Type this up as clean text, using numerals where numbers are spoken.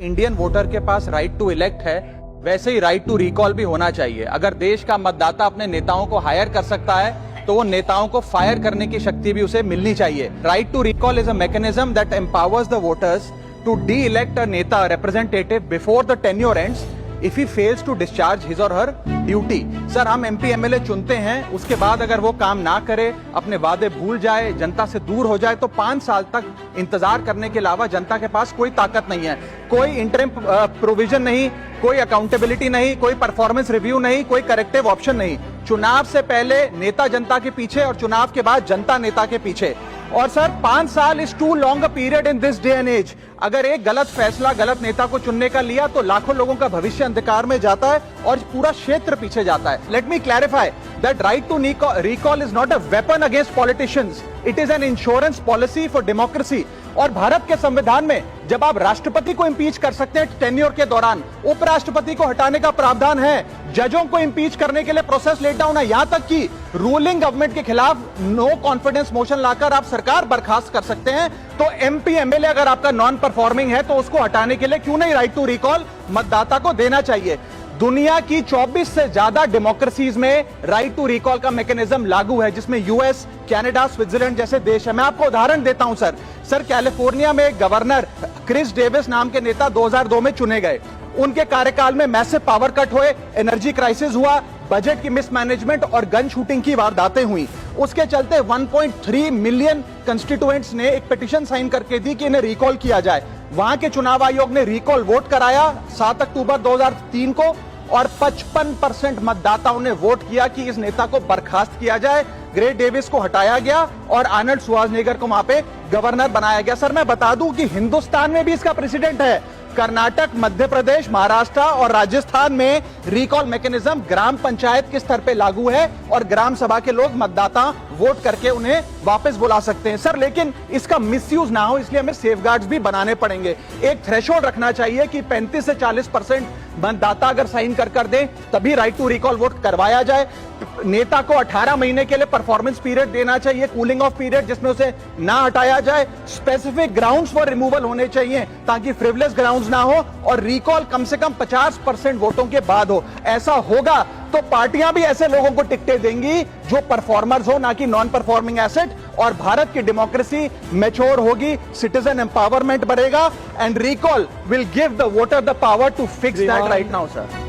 Indian voter के पास right to elect है, वैसे ही राइट टू रिकॉल भी होना चाहिए। अगर देश का मतदाता अपने नेताओं को हायर कर सकता है तो वो नेताओं को फायर करने की शक्ति भी उसे मिलनी चाहिए। Right to recall is a mechanism that empowers the voters to de elect a neta representative before the tenure ends if he fails to discharge his or her duty. Sir, हम एमपी एमएलए चुनते हैं, उसके बाद अगर वो काम ना करे, अपने वादे भूल जाए, जनता से दूर हो जाए, तो 5 साल तक इंतजार करने के अलावा जनता के पास कोई ताकत नहीं है। कोई इंटरिम प्रोविजन नहीं, कोई अकाउंटेबिलिटी नहीं, कोई परफॉर्मेंस रिव्यू नहीं, कोई करेक्टिव ऑप्शन नहीं। चुनाव से पहले नेता जनता के पीछे और चुनाव के बाद जनता नेता के पीछे। और सर, 5 साल is too long a period in this day and age. अगर एक गलत फैसला गलत नेता को चुनने का लिया तो लाखों लोगों का भविष्य अंधकार में जाता है और पूरा क्षेत्र पीछे जाता है। Let me clarify that right to recall is not a weapon against politicians, it is an insurance policy for democracy. और भारत के संविधान में जब आप राष्ट्रपति को इंपीच कर सकते हैं टेन्योर के दौरान, उपराष्ट्रपति को हटाने का प्रावधान है, जजों को इंपीच करने के लिए प्रोसेस लेट डाउन है, यहां तक कि रूलिंग गवर्नमेंट के खिलाफ नो कॉन्फिडेंस मोशन लाकर आप सरकार बर्खास्त कर सकते हैं। तो एमपी एमएलए अगर आपका नॉन परफॉर्मिंग है तो उसको हटाने के लिए क्यों नहीं राइट टू रिकॉल मतदाता को देना चाहिए। दुनिया की 24 से ज्यादा डेमोक्रेसीज में राइट टू रिकॉल का मैकेनिज्म लागू है, जिसमें यूएस, कनाडा, स्विट्जरलैंड जैसे देश है। मैं आपको उदाहरण देता हूं सर, कैलिफोर्निया में गवर्नर क्रिस डेविस नाम के नेता 2002 में चुने गए। उनके कार्यकाल में मैसिव पावर कट हुए, एनर्जी क्राइसिस हुआ, बजट की मिसमैनेजमेंट और गन शूटिंग की वारदातें हुई। उसके चलते 1.3 मिलियन कंस्टिट्यूएंट्स ने एक पिटीशन साइन करके दी कि इन्हें रिकॉल किया जाए। वहां के चुनाव आयोग ने रिकॉल वोट कराया 7 अक्टूबर 2003 को और 55% मतदाताओं ने वोट किया कि इस नेता को बर्खास्त किया जाए, ग्रे डेविस को हटाया गया और आर्नल्ड श्वार्ज़नेगर को वहां पे गवर्नर बनाया गया। सर, मैं बता दूं कि हिंदुस्तान में भी इसका प्रेसिडेंट है। कर्नाटक, मध्य प्रदेश, महाराष्ट्र और राजस्थान में रिकॉल मैकेनिज्म ग्राम पंचायत के स्तर पे लागू है और ग्राम सभा के लोग मतदाता वोट करके उन्हें वापस बुला सकते हैं। सर, लेकिन इसका मिसयूज ना हो इसलिए हमें सेफगार्ड्स भी बनाने पड़ेंगे। एक थ्रेशोल्ड रखना चाहिए कि 35 से 40% मतदाता अगर साइन कर दें तभी राइट टू रिकॉल वोट करवाया जाए। नेता को 18 महीने के लिए परफॉर्मेंस पीरियड देना चाहिए, कूलिंग ऑफ पीरियड, जिसमें उसे ना हटाया जाए। स्पेसिफिक ग्राउंड्स फॉर रिमूवल होने चाहिए ताकि फ्रिवलेस ग्राउंड्स ना हो और रिकॉल कम से कम 50% वोटों के बाद हो। ऐसा होगा तो पार्टियां भी ऐसे लोगों को टिकटें देंगी जो परफॉर्मर्स हो, ना कि नॉन परफॉर्मिंग एसेट, और भारत की डेमोक्रेसी मैच्योर होगी, सिटीजन एम्पावरमेंट बढ़ेगा and recall will give the voter the power to fix that right now sir.